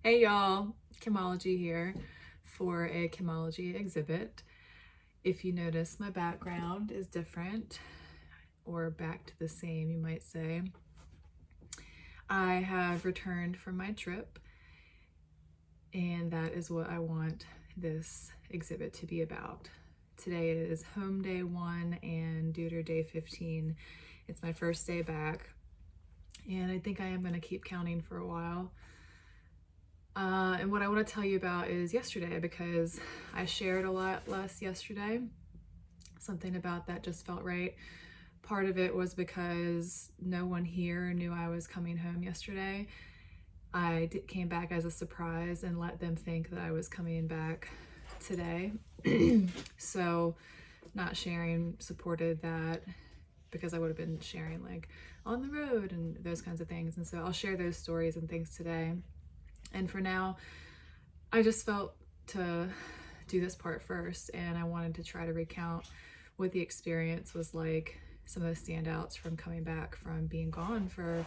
Hey y'all, Kymology here for a Kymology exhibit. If you notice, my background is different, or back to the same, you might say. I have returned from my trip, and that is what I want this exhibit to be about. Today is home day 1 and Dooder day 15. It's my first day back, and I think I am going to keep counting for a while. And what I want to tell you about is yesterday, because I shared a lot less yesterday. Something about that just felt right. Part of it was because no one here knew I was coming home yesterday. I came back as a surprise and let them think that I was coming back today. So not sharing supported that, because I would have been sharing like on the road and those kinds of things. And so I'll share those stories and things today. And for now, I just felt to do this part first, and I wanted to try to recount what the experience was like, some of the standouts from coming back from being gone for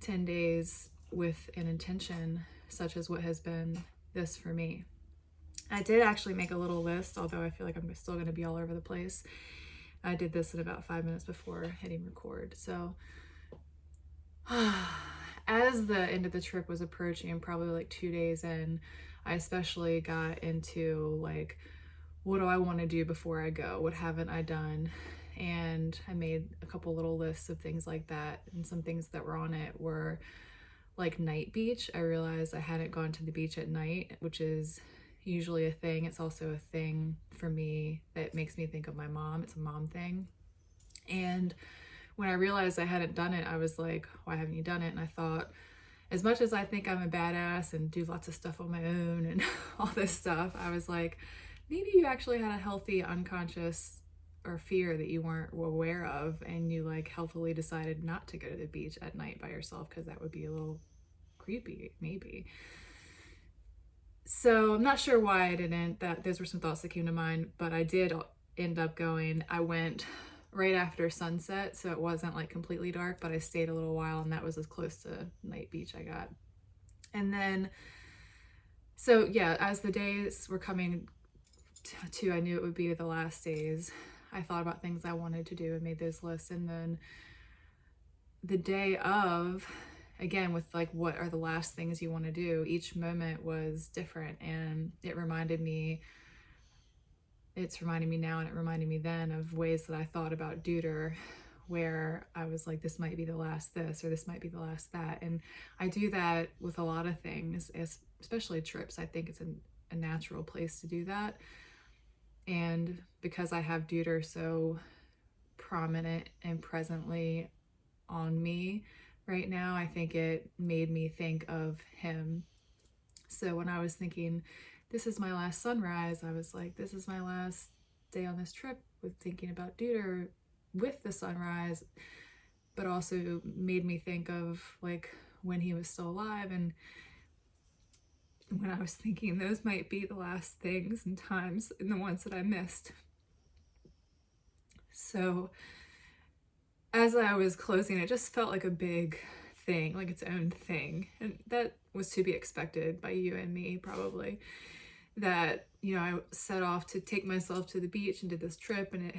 10 days with an intention such as what has been this for me. I did actually make a little list, although I feel like I'm still going to be all over the place. I did this in about 5 minutes before hitting record. So as the end of the trip was approaching, probably like 2 days in, I especially got into like, what do I want to do before I go? What haven't I done? And I made a couple little lists of things like that, and some things that were on it were like night beach. I realized I hadn't gone to the beach at night, which is usually a thing. It's also a thing for me that makes me think of my mom. It's a mom thing. And when I realized I hadn't done it, I was like, why haven't you done it? And I thought, as much as I think I'm a badass and do lots of stuff on my own and all this stuff, I was like, maybe you actually had a healthy unconscious or fear that you weren't aware of, and you like healthily decided not to go to the beach at night by yourself because that would be a little creepy, maybe. So I'm not sure why I didn't. Those were some thoughts that came to mind, but I did end up going. I went right after sunset, so it wasn't like completely dark, but I stayed a little while, and that was as close to night beach I got. And then, so yeah, as the days were coming to, I knew it would be the last days. I thought about things I wanted to do and made those lists. And then the day of, again, with like, what are the last things you want to do? Each moment was different, and it's reminding me now, and it reminded me then of ways that I thought about Dooder, where I was like, this might be the last this, or this might be the last that. And I do that with a lot of things, especially trips. I think it's a natural place to do that. And because I have Dooder so prominent and presently on me right now, I think it made me think of him. So when I was thinking, this is my last sunrise, I was like, this is my last day on this trip with thinking about Dooder with the sunrise, but also made me think of like when he was still alive. And when I was thinking those might be the last things and times and the ones that I missed. So as I was closing, it just felt like a big thing, like its own thing. And that was to be expected by you and me, probably. That, I set off to take myself to the beach and did this trip, and it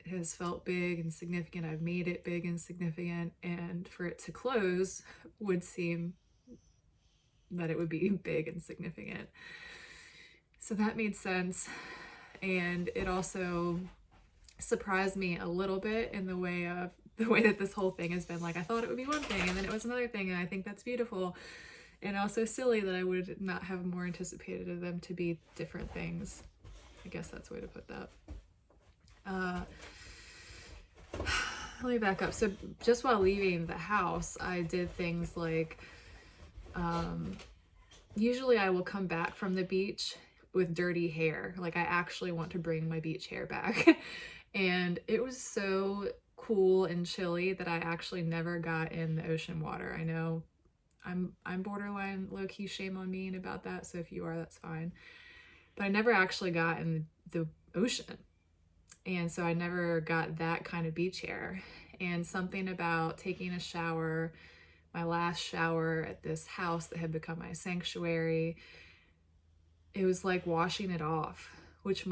has felt big and significant. I've made it big and significant, and for it to close would seem that it would be big and significant. So that made sense. And it also surprised me a little bit in the way that this whole thing has been. Like, I thought it would be one thing, and then it was another thing, and I think that's beautiful. And also silly that I would not have more anticipated of them to be different things. I guess that's the way to put that. Let me back up. So just while leaving the house, I did things like, usually I will come back from the beach with dirty hair. Like, I actually want to bring my beach hair back. And it was so cool and chilly that I actually never got in the ocean water. I know I'm borderline low-key shame on me about that, so if you are, that's fine. But I never actually got in the ocean. And so I never got that kind of beach hair. And something about taking a shower my last shower at this house that had become my sanctuary, it was like washing it off, which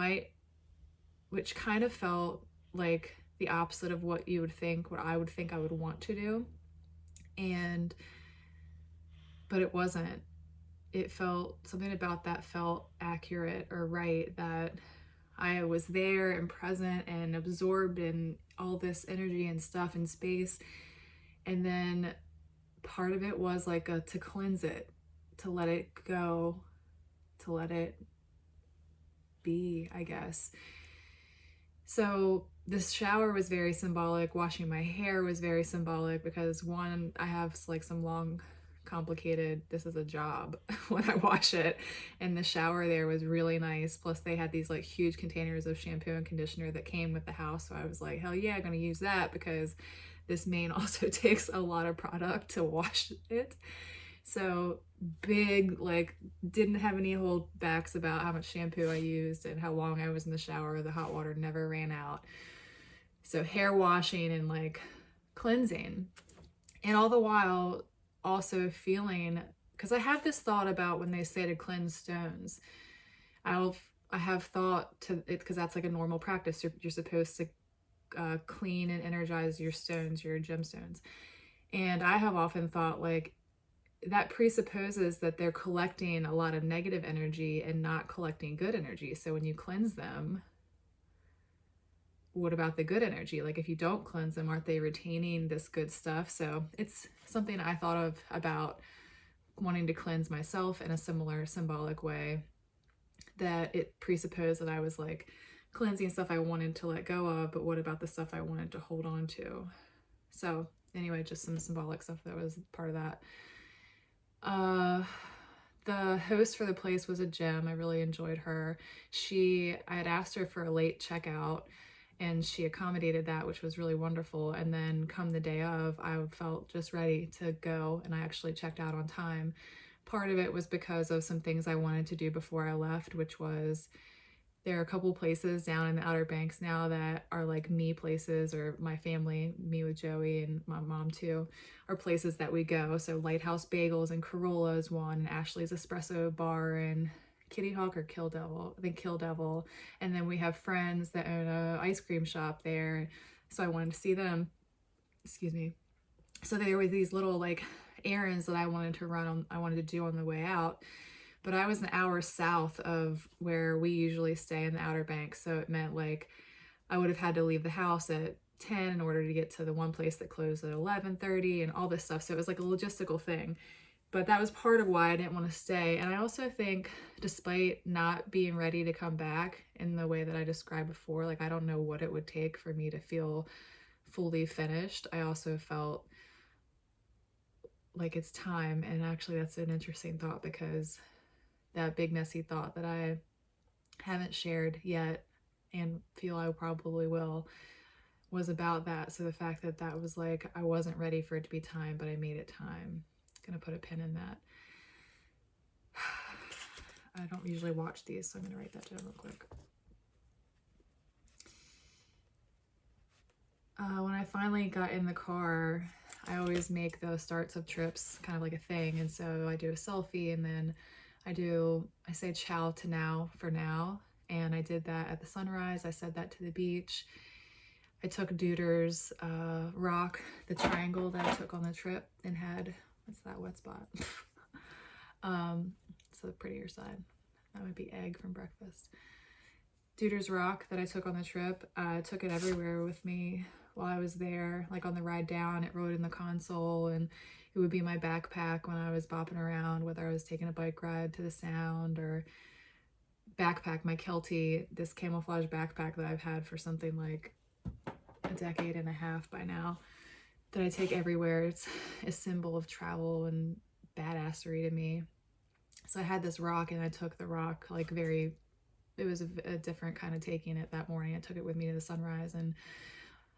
kind of felt like the opposite of what you would think, what I would think I would want to do. But it wasn't. It felt, something about that felt accurate or right, that I was there and present and absorbed in all this energy and stuff and space. And then part of it was like to cleanse it, to let it go, to let it be, I guess. So this shower was very symbolic. Washing my hair was very symbolic because, one, I have like some long, complicated, this is a job when I wash it, and the shower there was really nice. Plus they had these like huge containers of shampoo and conditioner that came with the house, so I was like, hell yeah, I'm gonna use that, because this main also takes a lot of product to wash it. So big, like, didn't have any holdbacks about how much shampoo I used and how long I was in the shower. The hot water never ran out. So hair washing and like cleansing, and all the while also feeling, because I have this thought about when they say to cleanse stones, I have thought to it, because that's like a normal practice. You're supposed to clean and energize your stones, your gemstones. And I have often thought, like, that presupposes that they're collecting a lot of negative energy and not collecting good energy. So when you cleanse them, what about the good energy? Like, if you don't cleanse them, aren't they retaining this good stuff? So it's something I thought of about wanting to cleanse myself in a similar symbolic way, that it presupposed that I was like cleansing stuff I wanted to let go of, but what about the stuff I wanted to hold on to? So anyway, just some symbolic stuff that was part of that. The host for the place was a gem. I really enjoyed her. I had asked her for a late checkout, and she accommodated that, which was really wonderful. And then come the day of, I felt just ready to go, and I actually checked out on time. Part of it was because of some things I wanted to do before I left, which was, there are a couple places down in the Outer Banks now that are like me places, or my family, me with Joey and my mom too, are places that we go. So Lighthouse Bagels and Corolla is one, and Ashley's Espresso Bar, and Kitty Hawk or Kill Devil, I think Kill Devil. And then we have friends that own a ice cream shop there. So I wanted to see them, excuse me. So there were these little like errands that I wanted to do on the way out. But I was an hour south of where we usually stay in the Outer Banks. So it meant like I would have had to leave the house at 10 in order to get to the one place that closed at 11:30 and all this stuff. So it was like a logistical thing. But that was part of why I didn't want to stay. And I also think, despite not being ready to come back in the way that I described before, like I don't know what it would take for me to feel fully finished, I also felt like it's time. And actually that's an interesting thought, because that big messy thought that I haven't shared yet and feel I probably will was about that. So the fact that that was like, I wasn't ready for it to be time, but I made it time. Gonna put a pin in that. I don't usually watch these, so I'm gonna write that down real quick. When I finally got in the car, I always make the starts of trips kind of like a thing, and so I do a selfie, and then I say ciao to now for now, and I did that at the sunrise. I said that to the beach. I took Dooder's rock, the triangle that I took on the trip, and had, what's that wet spot? It's the prettier side. That would be egg from breakfast. Dooder's rock that I took on the trip. I took it everywhere with me while I was there. Like on the ride down, it rode in the console, and it would be my backpack when I was bopping around, whether I was taking a bike ride to the Sound, or backpack, my Kelty, this camouflage backpack that I've had for something like a decade and a half by now, that I take everywhere. It's a symbol of travel and badassery to me. So I had this rock, and I took the rock like it was a different kind of taking it that morning. I took it with me to the sunrise, and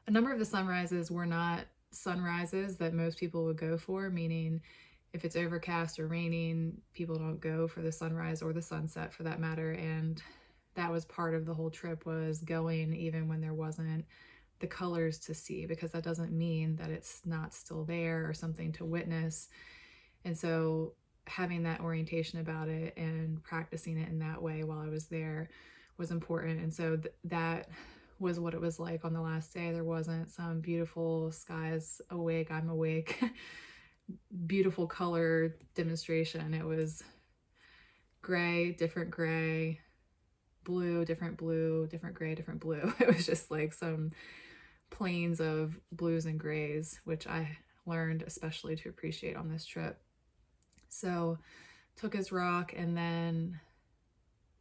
a number of the sunrises were not sunrises that most people would go for, meaning if it's overcast or raining, people don't go for the sunrise or the sunset for that matter. And that was part of the whole trip, was going even when there wasn't the colors to see, because that doesn't mean that it's not still there or something to witness. And so having that orientation about it and practicing it in that way while I was there was important. And so that was what it was like on the last day. There wasn't some beautiful skies awake, I'm awake, beautiful color demonstration. It was gray, different gray, blue, different gray, different blue. It was just like some planes of blues and grays, which I learned especially to appreciate on this trip. So took his rock and then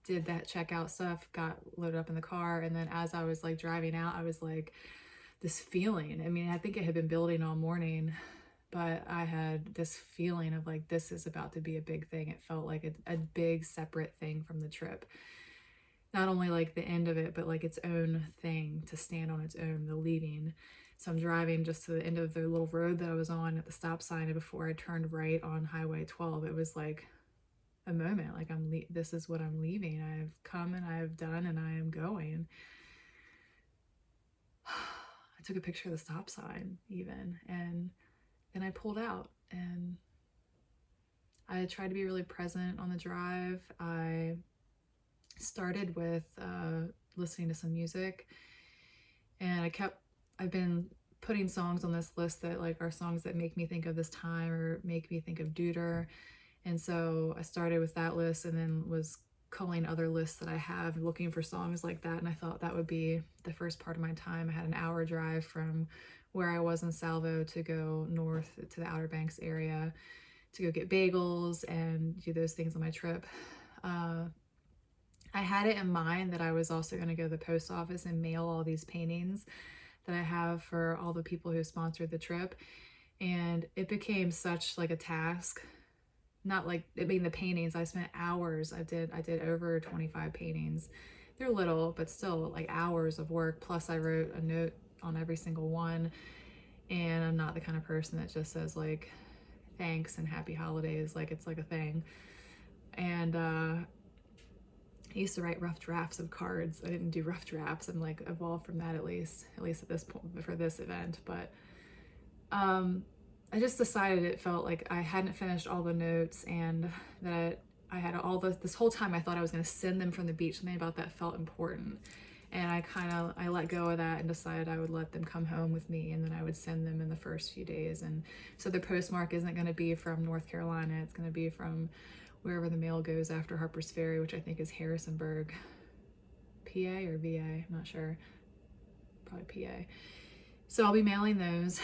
did that checkout stuff, got loaded up in the car. And then as I was like driving out, I was like, this feeling, I mean, I think it had been building all morning, but I had this feeling of like, this is about to be a big thing. It felt like a big separate thing from the trip. Not only like the end of it, but like its own thing to stand on its own, the leaving. So I'm driving just to the end of the little road that I was on at the stop sign, and before I turned right on Highway 12, it was like a moment, like this is what I'm leaving. I've come and I've done and I am going. I took a picture of the stop sign even, and then I pulled out and I tried to be really present on the drive. I started with listening to some music, and I've been putting songs on this list that like are songs that make me think of this time or make me think of Dooder. And so I started with that list and then was culling other lists that I have, looking for songs like that. And I thought that would be the first part of my time. I had an hour drive from where I was in Salvo to go north to the Outer Banks area to go get bagels and do those things on my trip. I had it in mind that I was also going to go to the post office and mail all these paintings that I have for all the people who sponsored the trip. And it became such like a task. Not like, I mean, the paintings, I spent hours. I did over 25 paintings. They're little, but still like hours of work. Plus I wrote a note on every single one. And I'm not the kind of person that just says like, thanks and happy holidays. Like it's like a thing. And, I used to write rough drafts of cards. I didn't do rough drafts. I'm like evolved from that at least at this point for this event. But I just decided it felt like I hadn't finished all the notes, and that I had this whole time I thought I was going to send them from the beach. Something about that felt important. And I let go of that and decided I would let them come home with me, and then I would send them in the first few days. And so the postmark isn't going to be from North Carolina. It's going to be from wherever the mail goes after Harper's Ferry, which I think is Harrisonburg, PA or VA, I'm not sure, probably PA. So I'll be mailing those.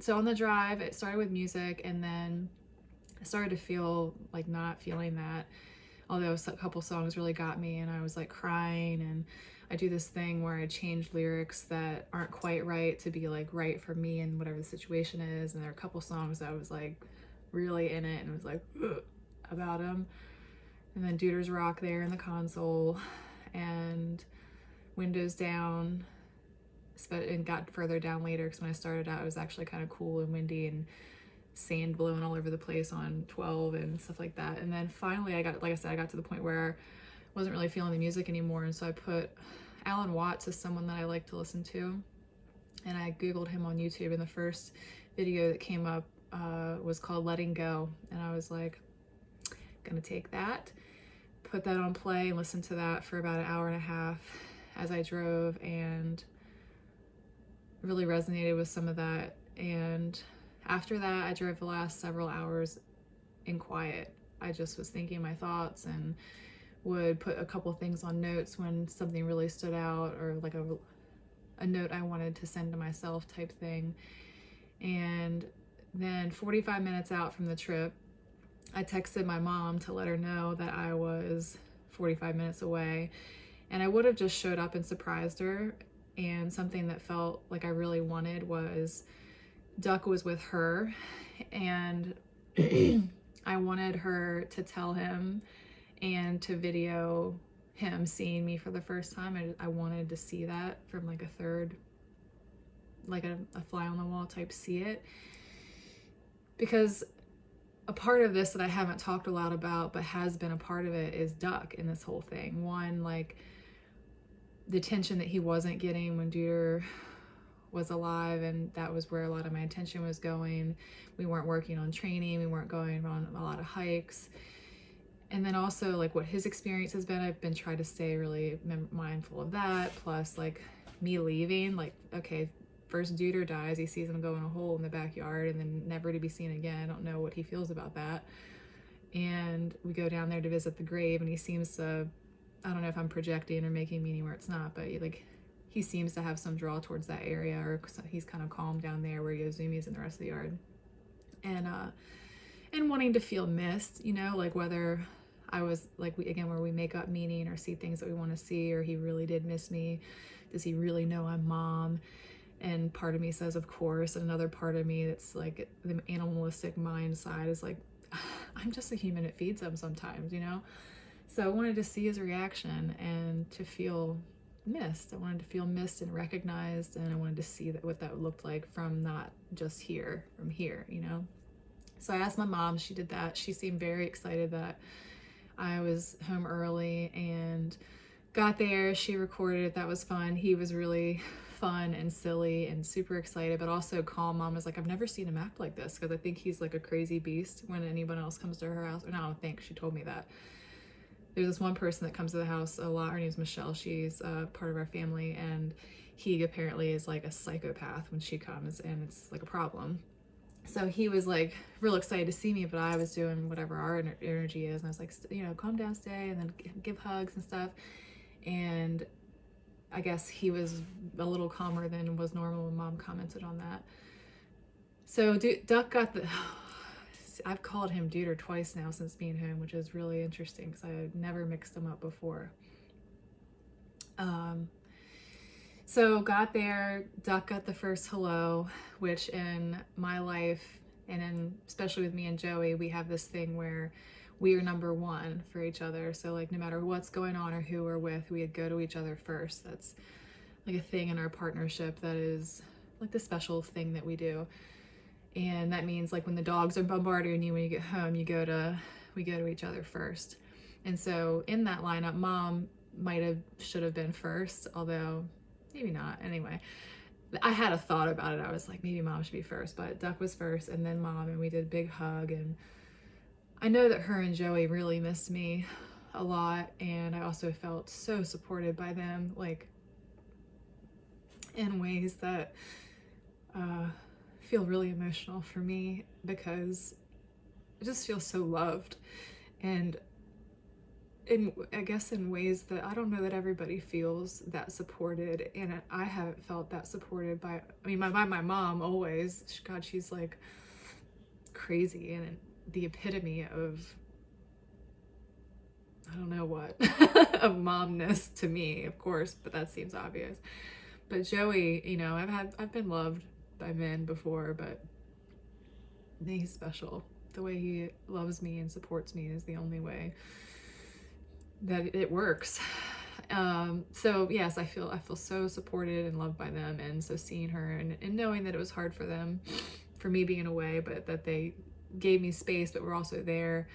So on the drive, it started with music, and then I started to feel like not feeling that, although a couple songs really got me, and I was like crying. And I do this thing where I change lyrics that aren't quite right to be like right for me and whatever the situation is. And there are a couple songs that I was like really in it and was like about them. And then Dooder's Rock there in the console, and windows down, and got further down later because when I started out it was actually kind of cool and windy and sand blowing all over the place on 12 and stuff like that. And then finally I got to the point where I wasn't really feeling the music anymore, and so I put Alan Watts as someone that I like to listen to, and I googled him on YouTube, and the first video that came up was called Letting Go, and I was like, gonna take that, put that on play and listen to that for about an hour and a half as I drove, and really resonated with some of that. And after that I drove the last several hours in quiet. I just was thinking my thoughts and would put a couple things on notes when something really stood out, or like a note I wanted to send to myself type thing. And then 45 minutes out from the trip, I texted my mom to let her know that I was 45 minutes away, and I would have just showed up and surprised her. And something that felt like I really wanted was Duck was with her, and I wanted her to tell him and to video him seeing me for the first time. I wanted to see that from like a third, like a fly on the wall type see it. Because a part of this that I haven't talked a lot about but has been a part of it is Duck in this whole thing. One, like the attention that he wasn't getting when Dooder was alive, and that was where a lot of my attention was going. We weren't working on training, we weren't going on a lot of hikes. And then also like what his experience has been, I've been trying to stay really mindful of that. Plus like me leaving, like, okay, first Dooder dies, he sees him go in a hole in the backyard and then never to be seen again. I don't know what he feels about that. And we go down there to visit the grave, and he seems to, I don't know if I'm projecting or making meaning where it's not, but like he seems to have some draw towards that area, or he's kind of calm down there where he goes zoomies in the rest of the yard. And wanting to feel missed, you know, like whether I was like, where we make up meaning or see things that we want to see, or he really did miss me. Does he really know I'm mom? And part of me says, of course. And another part of me that's like the animalistic mind side is like, I'm just a human, it feeds him sometimes, you know? So I wanted to see his reaction and to feel missed. I wanted to feel missed and recognized, and I wanted to see what that looked like from not just here, from here, you know? So I asked my mom, she did that. She seemed very excited that I was home early and got there. She recorded it. That was fun. He was really fun and silly and super excited, but also calm. Mom was like, I've never seen him act like this, because I think he's like a crazy beast when anyone else comes to her house. Or no, I don't think, she told me that. There's this one person that comes to the house a lot. Her name's Michelle. She's part of our family, and he apparently is like a psychopath when she comes, and it's like a problem. So he was like real excited to see me, but I was doing whatever our energy is. And I was like, you know, calm down, stay, and then give hugs and stuff. And I guess he was a little calmer than was normal when Mom commented on that. So Duck got the, I've called him Dooder twice now since being home, which is really interesting because I had never mixed them up before. So got there, Duck got the first hello, which in my life, and especially with me and Joey, we have this thing where we are number one for each other. So like no matter what's going on or who we're with, we go to each other first. That's like a thing in our partnership that is like the special thing that we do. And that means like when the dogs are bombarding you when you get home, we go to each other first. And so in that lineup, Mom should have been first, although maybe not. Anyway, I had a thought about it. I was like, maybe Mom should be first, but Duck was first and then Mom, and we did a big hug. And I know that her and Joey really missed me a lot, and I also felt so supported by them, like in ways that feel really emotional for me, because I just feel so loved, and I guess in ways that I don't know that everybody feels that supported, and I haven't felt that supported by my mom always. God, she's like crazy and the epitome of, I don't know what, of momness to me, of course, but that seems obvious. But Joey, you know, I've been loved by men before, but he's special. The way he loves me and supports me is the only way that it works. So yes, I feel so supported and loved by them. And so seeing her and knowing that it was hard for them, for me being away, but that they gave me space, but were also there.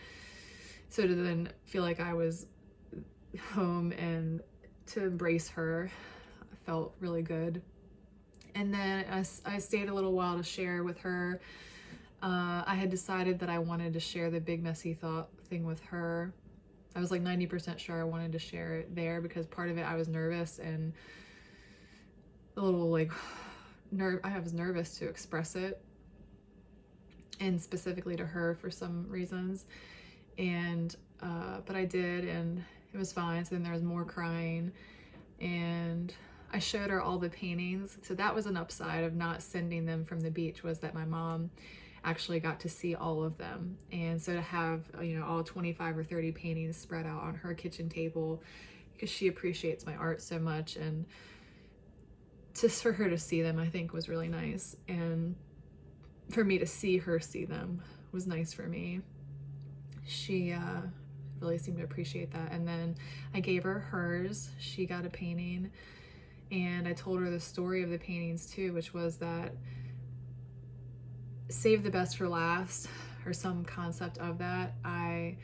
So to then feel like I was home and to embrace her felt really good. And then I stayed a little while to share with her. I had decided that I wanted to share the big messy thought thing with her. I was like 90% sure I wanted to share it there, because part of it I was nervous and a little like I was nervous to express it, and specifically to her for some reasons. And but I did, and it was fine. So then there was more crying, and I showed her all the paintings. So that was an upside of not sending them from the beach, was that my mom actually got to see all of them. And so to have, you know, all 25 or 30 paintings spread out on her kitchen table, because she appreciates my art so much, and just for her to see them, I think was really nice. And for me to see her see them was nice for me. She really seemed to appreciate that. And then I gave her hers. She got a painting, and I told her the story of the paintings too, which was that save the best for last, or some concept of that. I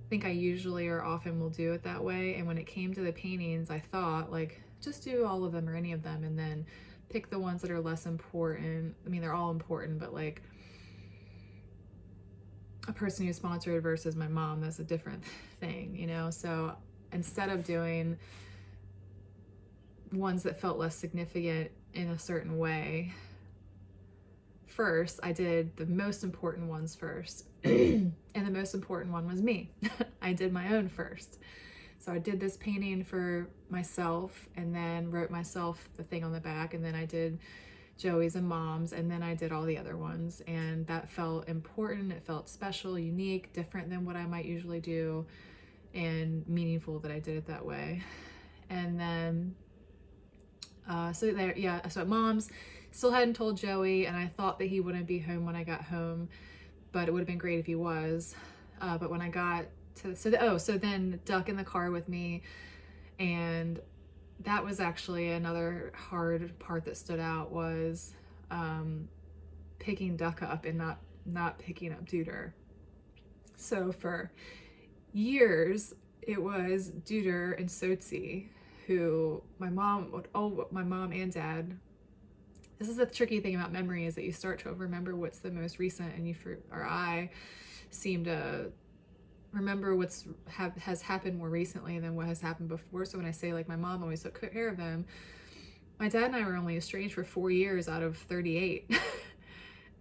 think I usually or often will do it that way. And when it came to the paintings, I thought like just do all of them or any of them, and then pick the ones that are less important. I mean, they're all important, but like a person who sponsored versus my mom, that's a different thing, you know? So instead of doing ones that felt less significant in a certain way first, I did the most important ones first. And the most important one was me. I did my own first. So I did this painting for myself, and then wrote myself the thing on the back, and then I did Joey's and Mom's, and then I did all the other ones, and that felt important. It felt special, unique, different than what I might usually do, and meaningful that I did it that way. And then so at Mom's, still hadn't told Joey, and I thought that he wouldn't be home when I got home, but it would have been great if he was. But when I got to, so then Duck in the car with me, and that was actually another hard part that stood out, was picking Duck up and not picking up Dooder. So for years, it was Dooder and Sotsi, who my mom and dad, this is the tricky thing about memory, is that you start to remember what's the most recent, and I seem to remember has happened more recently than what has happened before. So when I say like my mom always took care of them, my dad and I were only estranged for 4 years out of 38.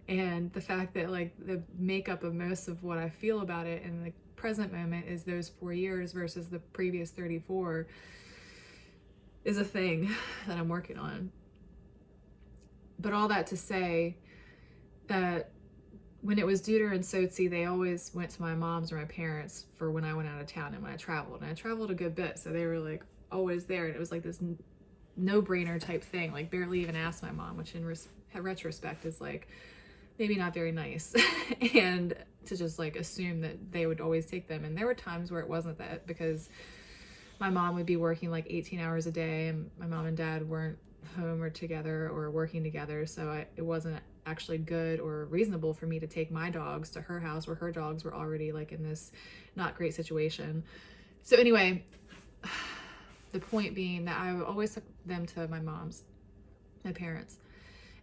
And the fact that like the makeup of most of what I feel about it in the present moment is those 4 years versus the previous 34 is a thing that I'm working on. But all that to say that when it was Dooder and Sotsi, they always went to my mom's or my parents for when I went out of town and when I traveled. And I traveled a good bit, so they were like always there. And it was like this no-brainer type thing, like barely even asked my mom, which in retrospect is like maybe not very nice. And to just like assume that they would always take them. And there were times where it wasn't that, because my mom would be working like 18 hours a day, and my mom and dad weren't home or together or working together, so it wasn't actually good or reasonable for me to take my dogs to her house where her dogs were already like in this not great situation. So anyway, the point being that I always took them to my parents.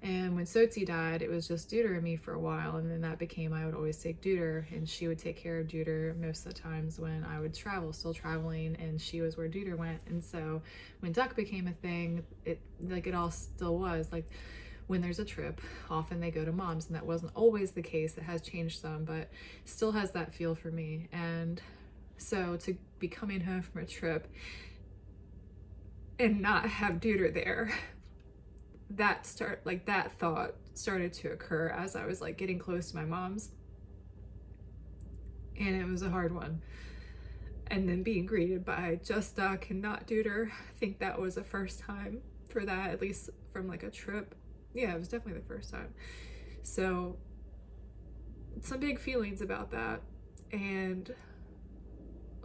And when Sotsi died, it was just Dooder and me for a while, and then that became I would always take Dooder, and she would take care of Dooder most of the times when I would still traveling, and she was where Dooder went. And so when Duck became a thing, it all still was. Like when there's a trip, often they go to Mom's, and that wasn't always the case. It has changed some, but still has that feel for me. And so to be coming home from a trip and not have Dooder there, that thought started to occur as I was like getting close to my mom's, and it was a hard one. And then being greeted by just Duck and not Dooder, I think that was the first time for that, at least from like a trip. Yeah, it was definitely the first time. So some big feelings about that, and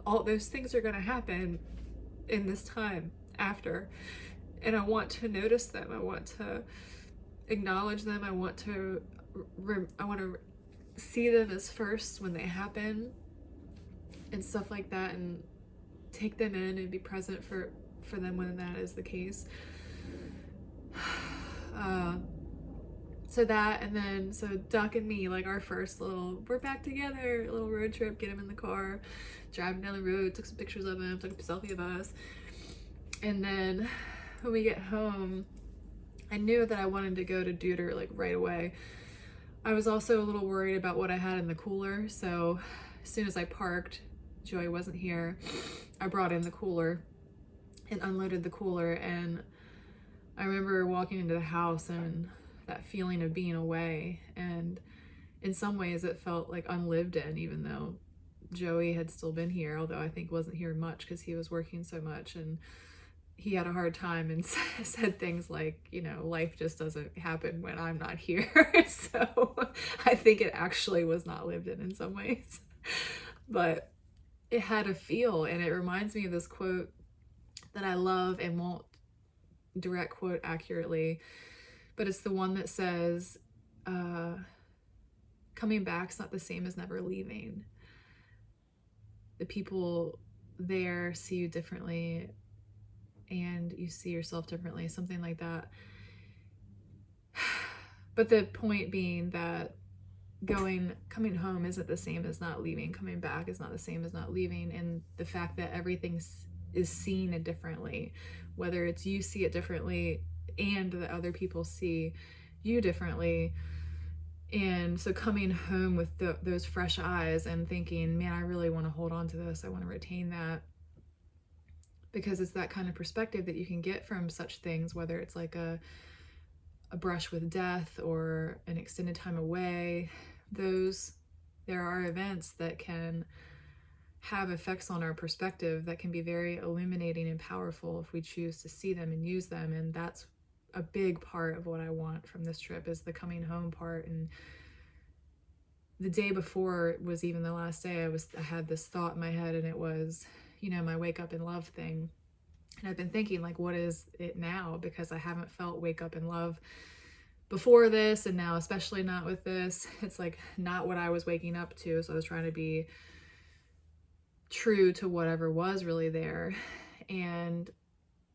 all those things are going to happen in this time after. And I want to notice them. I want to acknowledge them. I want to see them as first when they happen and stuff like that, and take them in and be present for them when that is the case. So that, and then so Duck and me, like our first we're back together, little road trip, get him in the car, driving down the road, took some pictures of him, took a selfie of us. And then when we get home, I knew that I wanted to go to Dooder like right away. I was also a little worried about what I had in the cooler, so as soon as I parked, Joey wasn't here, I brought in the cooler and unloaded the cooler. And I remember walking into the house and that feeling of being away, and in some ways it felt like unlived in, even though Joey had still been here, although I think wasn't here much because he was working so much, and he had a hard time and said things like, you know, life just doesn't happen when I'm not here. So I think it actually was not lived in some ways, but it had a feel. And it reminds me of this quote that I love and won't direct quote accurately, but it's the one that says, coming back's not the same as never leaving. The people there see you differently. and you see yourself differently, something like that. But the point being that coming home isn't the same as not leaving. Coming back is not the same as not leaving. And the fact that everything is seen differently, whether it's you see it differently and that other people see you differently. And so coming home with those fresh eyes and thinking, man, I really want to hold on to this. I want to retain that. Because it's that kind of perspective that you can get from such things, whether it's like a brush with death or an extended time away. There are events that can have effects on our perspective that can be very illuminating and powerful if we choose to see them and use them. And that's a big part of what I want from this trip, is the coming home part. And the day before was even the last day, I had this thought in my head, and it was, my wake up in love thing. And I've been thinking, like, what is it now? Because I haven't felt wake up in love before this, and now especially not with this. It's like not what I was waking up to. So I was trying to be true to whatever was really there. And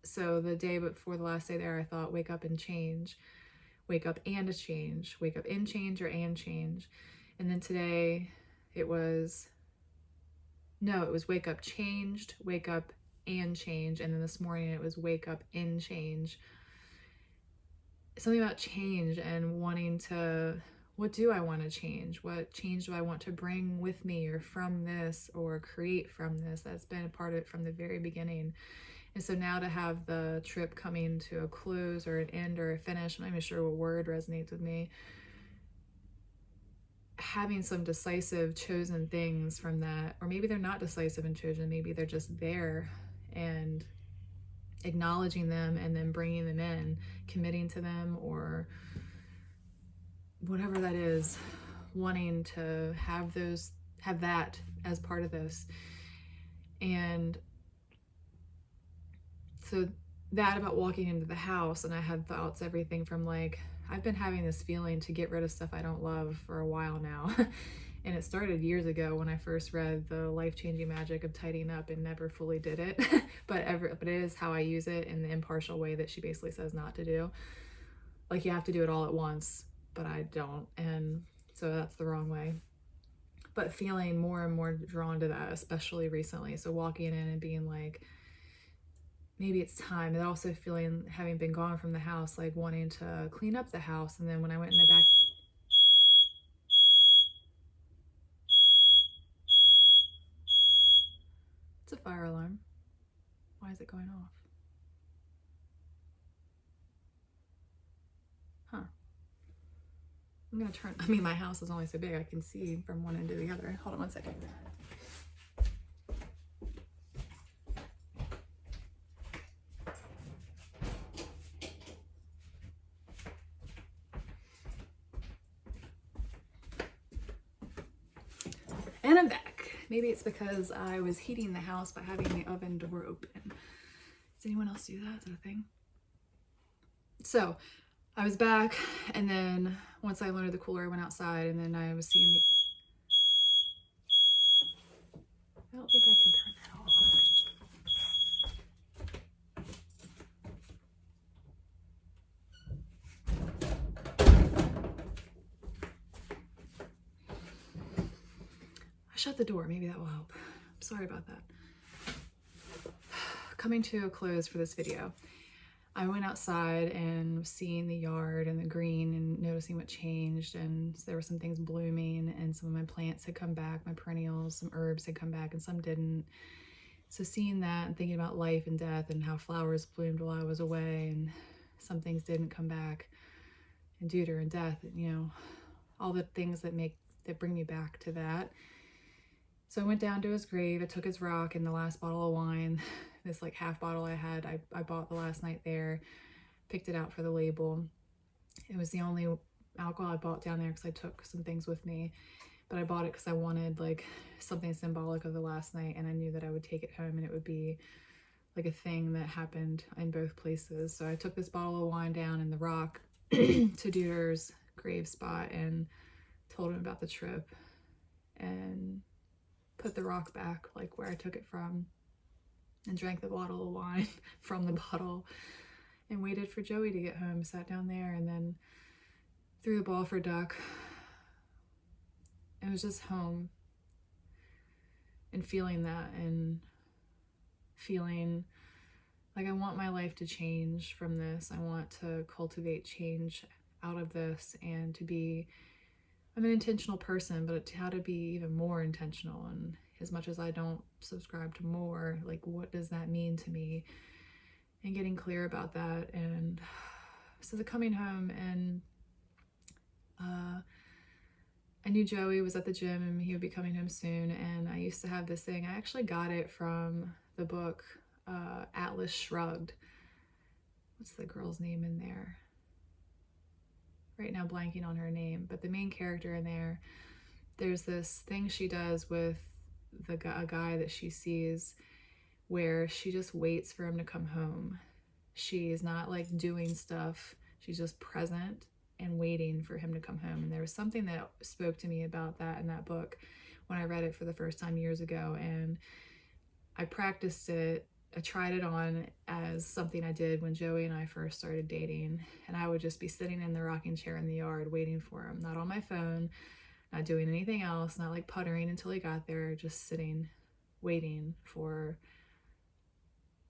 so the day before the last day there, I thought, wake up and change. Wake up and a change. Wake up in change or and change. And then today it was wake up changed, wake up and change. And then this morning it was wake up in change. Something about change and wanting to, what do I want to change? What change do I want to bring with me or from this or create from this? That's been a part of it from the very beginning. And so now to have the trip coming to a close or an end or a finish, I'm not even sure what word resonates with me, having some decisive chosen things from that, or maybe they're not decisive and chosen, maybe they're just there, and acknowledging them and then bringing them in, committing to them, or whatever that is, wanting to have that as part of this. And so that about walking into the house, and I had thoughts, everything from like, I've been having this feeling to get rid of stuff I don't love for a while now. And it started years ago when I first read The Life-Changing Magic of Tidying Up and never fully did it. but it is how I use it in the impartial way that she basically says not to do. Like, you have to do it all at once, but I don't. And so that's the wrong way. But feeling more and more drawn to that, especially recently. So walking in and being like, maybe it's time. And also feeling, having been gone from the house, like wanting to clean up the house. And then when I went in the back, it's a fire alarm. Why is it going off? Huh. I'm gonna turn, my house is only so big, I can see from one end to the other. Hold on one second. And I'm back. Maybe it's because I was heating the house by having the oven door open. Does anyone else do that? Is that a thing? So I was back, and then once I loaded the cooler, I went outside, and then I was seeing I don't think I can turn that off. I shut the door, maybe that will help. I'm sorry about that. Coming to a close for this video. I went outside and was seeing the yard and the green and noticing what changed, and there were some things blooming, and some of my plants had come back, my perennials, some herbs had come back and some didn't. So seeing that and thinking about life and death and how flowers bloomed while I was away and some things didn't come back, and Dooder and death, all the things that bring me back to that. So I went down to his grave, I took his rock and the last bottle of wine, this like half bottle I had, I bought the last night there, picked it out for the label. It was the only alcohol I bought down there because I took some things with me, but I bought it because I wanted like something symbolic of the last night, and I knew that I would take it home and it would be like a thing that happened in both places. So I took this bottle of wine down in the rock to Dooder's grave spot and told him about the trip and put the rock back like where I took it from. and drank the bottle of wine from the bottle and waited for Joey to get home, sat down there, and then threw the ball for duck. It was just home and feeling that and feeling like I want my life to change from this. I want to cultivate change out of this and to be, I'm an intentional person, but how to be even more intentional. And as much as I don't subscribe to more, like what does that mean to me? And getting clear about that. And so the coming home, and I knew Joey was at the gym and he would be coming home soon. And I used to have this thing, I actually got it from the book Atlas Shrugged. What's the girl's name in there? Right now blanking on her name, but the main character in there, there's this thing she does with a guy that she sees where she just waits for him to come home. She's not like doing stuff, she's just present and waiting for him to come home. And there was something that spoke to me about that in that book when I read it for the first time years ago, and I practiced it. I tried it on as something I did when Joey and I first started dating, and I would just be sitting in the rocking chair in the yard waiting for him, not on my phone, not doing anything else, not like puttering until he got there, just sitting, waiting for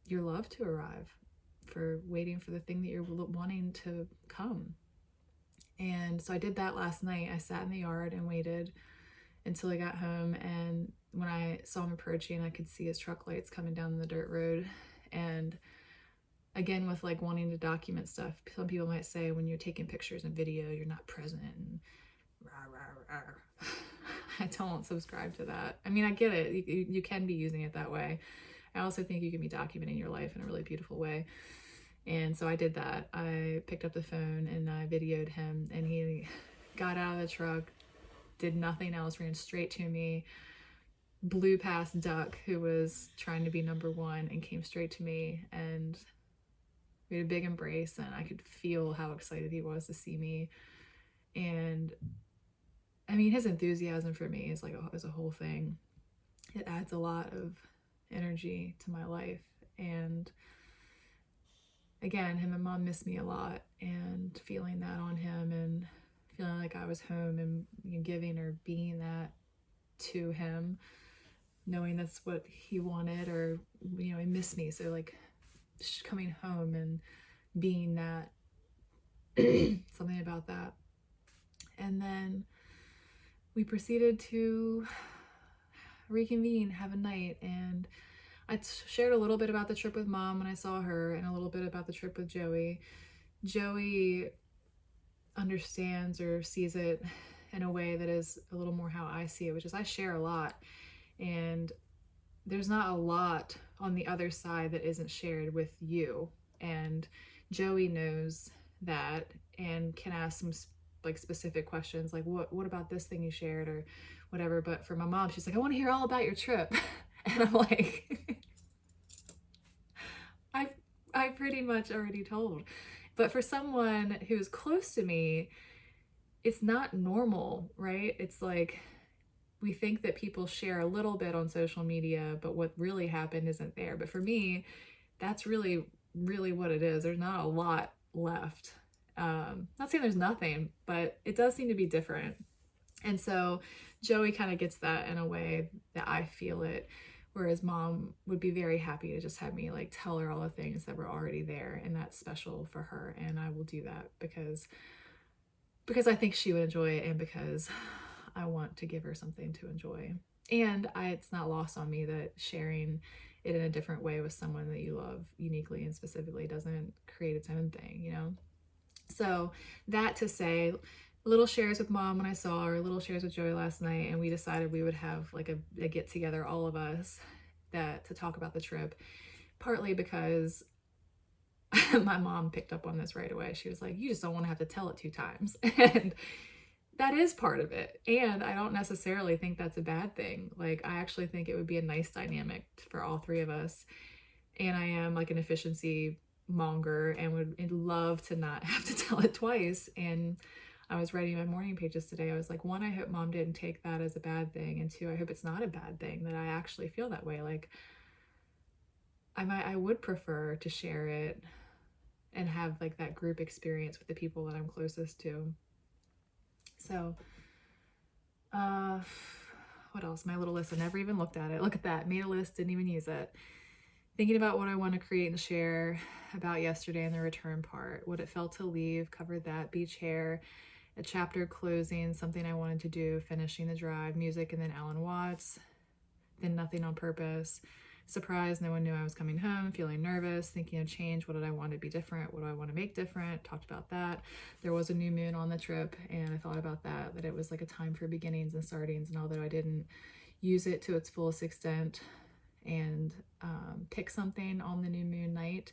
your love to arrive, for waiting for the thing that you're wanting to come. And so I did that last night. I sat in the yard and waited until he got home, and when I saw him approaching, I could see his truck lights coming down the dirt road. And again, with like wanting to document stuff, some people might say when you're taking pictures and video, you're not present, and rah, rah, rah. I don't subscribe to that. I mean, I get it. You can be using it that way. I also think you can be documenting your life in a really beautiful way. And so I did that. I picked up the phone and I videoed him, and he got out of the truck, did nothing else, ran straight to me, blew past Duck, who was trying to be number one, and came straight to me, and we had a big embrace, and I could feel how excited he was to see me. And I mean, his enthusiasm for me is like is a whole thing. It adds a lot of energy to my life. And again, him and Mom missed me a lot, and feeling that on him and feeling like I was home and giving or being that to him, knowing that's what he wanted, or he missed me, so like coming home and being that something about that. And then we proceeded to reconvene, have a night, and I shared a little bit about the trip with Mom when I saw her, and a little bit about the trip with Joey. Joey understands or sees it in a way that is a little more how I see it, which is I share a lot, and there's not a lot on the other side that isn't shared with you. And Joey knows that and can ask some like specific questions, like what about this thing you shared or whatever. But for my mom, she's like, I want to hear all about your trip. And I'm like, I pretty much already told. But for someone who's close to me, it's not normal, right? It's like we think that people share a little bit on social media, but what really happened isn't there. But for me, that's really, really what it is. There's not a lot left. Not saying there's nothing, but it does seem to be different. And so Joey kind of gets that in a way that I feel it, whereas Mom would be very happy to just have me like tell her all the things that were already there, and that's special for her. And I will do that because I think she would enjoy it, and because I want to give her something to enjoy. And it's not lost on me that sharing it in a different way with someone that you love uniquely and specifically doesn't create its own thing, So that to say, little shares with Mom when I saw her, little shares with Joey last night, and we decided we would have like a get together, all of us, to talk about the trip, partly because my mom picked up on this right away. She was like, you just don't want to have to tell it 2 times. And that is part of it. And I don't necessarily think that's a bad thing. Like, I actually think it would be a nice dynamic for all 3 of us. And I am like an efficiency monger and would love to not have to tell it twice. And I was writing my morning pages today. I was like, 1, I hope Mom didn't take that as a bad thing. And 2, I hope it's not a bad thing that I actually feel that way. Like, I would prefer to share it and have like that group experience with the people that I'm closest to. So, what else? My little list, I never even looked at it. Look at that, made a list, didn't even use it. Thinking about what I want to create and share about yesterday and the return part, what it felt to leave, covered that, beach hair, a chapter closing, something I wanted to do, finishing the drive, music, and then Alan Watts, then nothing on purpose. Surprise, no one knew I was coming home, feeling nervous, thinking of change. What did I want to be different? What do I want to make different? Talked about that. There was a new moon on the trip, and I thought about that it was like a time for beginnings and startings. And although I didn't use it to its fullest extent and pick something on the new moon night,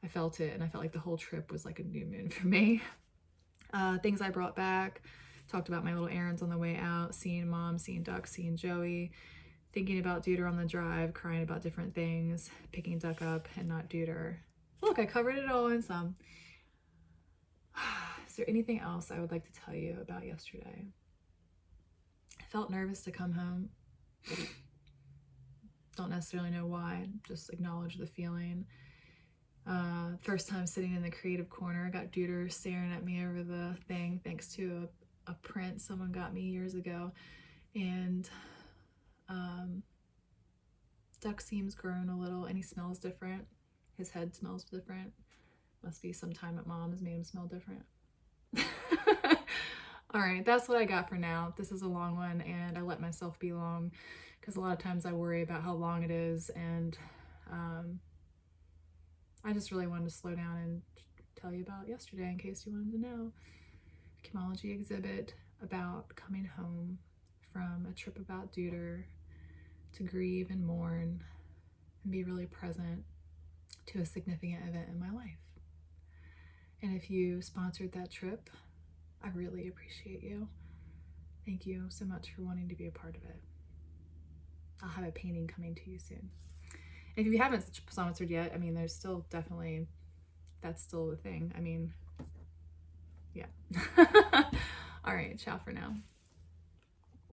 I felt it, and I felt like the whole trip was like a new moon for me. Things I brought back, talked about my little errands on the way out, seeing Mom, seeing Duck, seeing Joey, thinking about Dooder on the drive, crying about different things, picking Duck up and not Dooder. Look, I covered it all in some. Is there anything else I would like to tell you about yesterday? I felt nervous to come home. Don't necessarily know why, just acknowledge the feeling. First time sitting in the creative corner, got Dooder staring at me over the thing thanks to a print someone got me years ago. And Duck seems grown a little and he smells different. His head smells different. Must be some time at Mom's made him smell different. All right, that's what I got for now. This is a long one and I let myself be long because a lot of times I worry about how long it is, and I just really wanted to slow down and tell you about yesterday in case you wanted to know. Kymology Exhibit about coming home from a trip about Dooder to grieve and mourn and be really present to a significant event in my life. And if you sponsored that trip, I really appreciate you. Thank you so much for wanting to be a part of it. I'll have a painting coming to you soon. And if you haven't sponsored yet, I mean, there's still definitely, that's still the thing. I mean, yeah. All right, ciao for now.